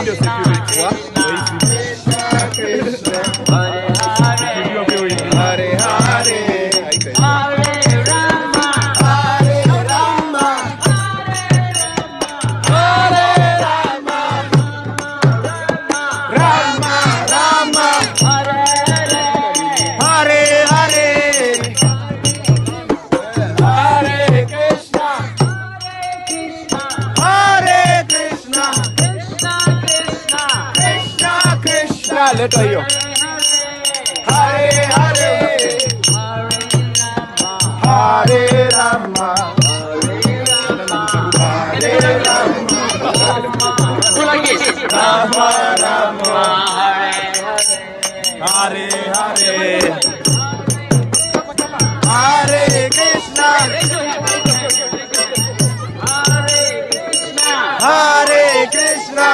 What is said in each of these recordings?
ndio security wa Hare Hare leta hiyo Hare Hare Hare Rama Hare Rama Rama Hare Hare Hare Krishna Hare Krishna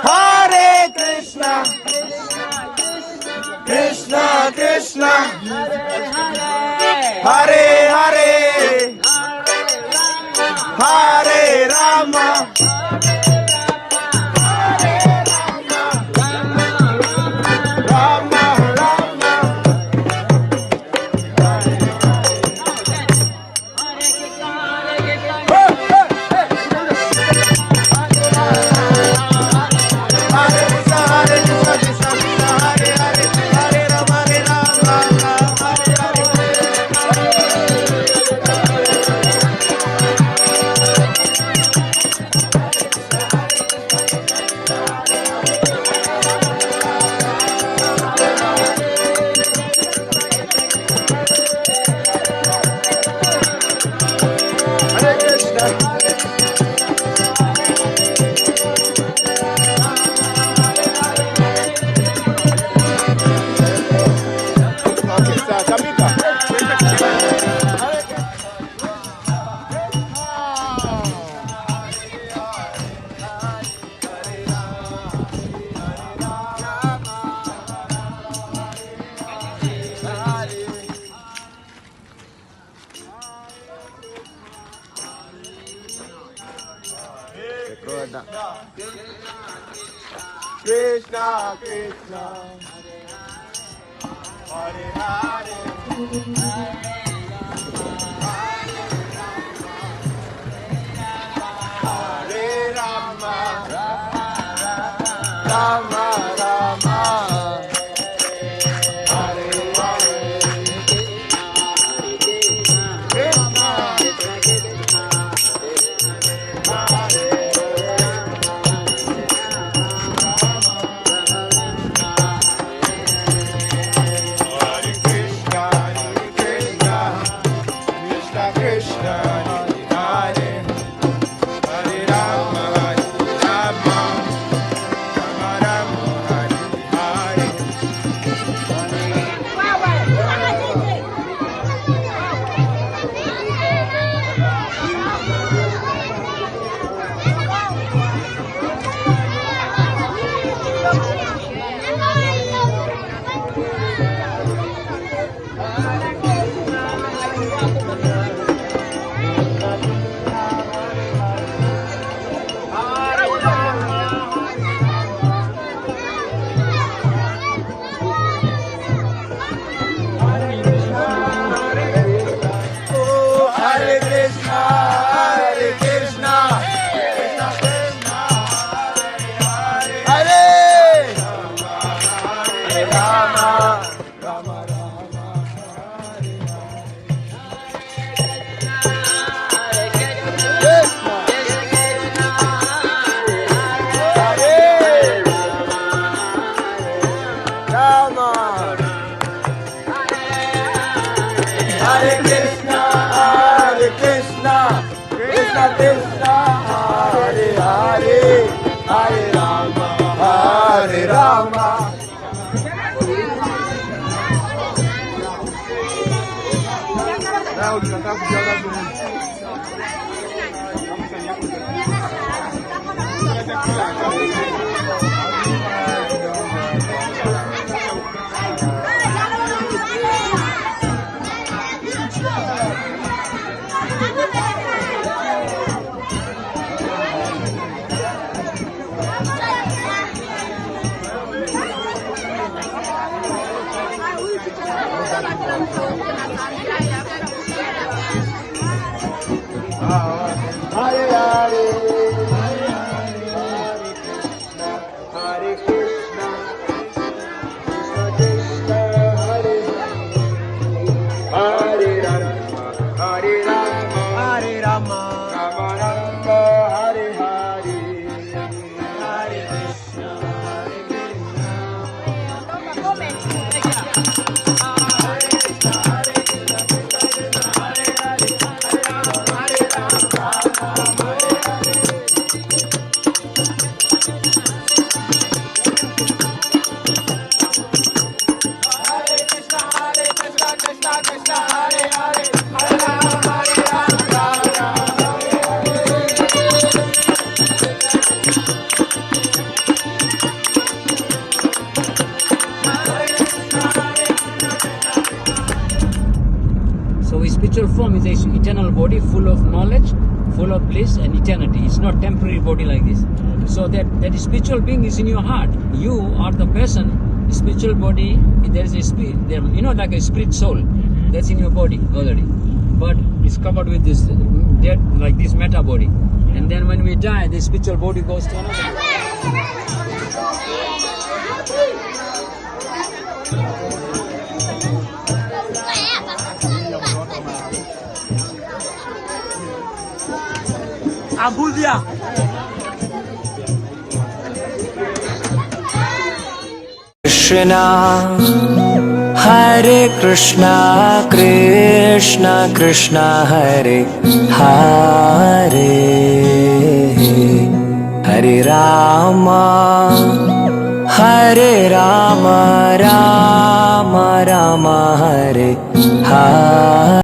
Hare Krishna Krishna Krishna Hare Hare Hare Rama Rama Rama Krishna Krishna Hare Hare Hare Rama Rama Rama Hare Hare Krishna spiritual form is an eternal body full of knowledge, full of bliss and eternity. It's not temporary body like this. So that spiritual being is in your heart. You are the person. Spiritual body, there is a spirit, like a spirit soul that's in your body already. But it's covered with this dead, like this meta body. And then when we die, the spiritual body goes to another. Abuja. Krishna, Hare Krishna, Krishna Krishna, Hare Hare, Hare Rama, Hare Rama, Rama Rama, Hare Hare.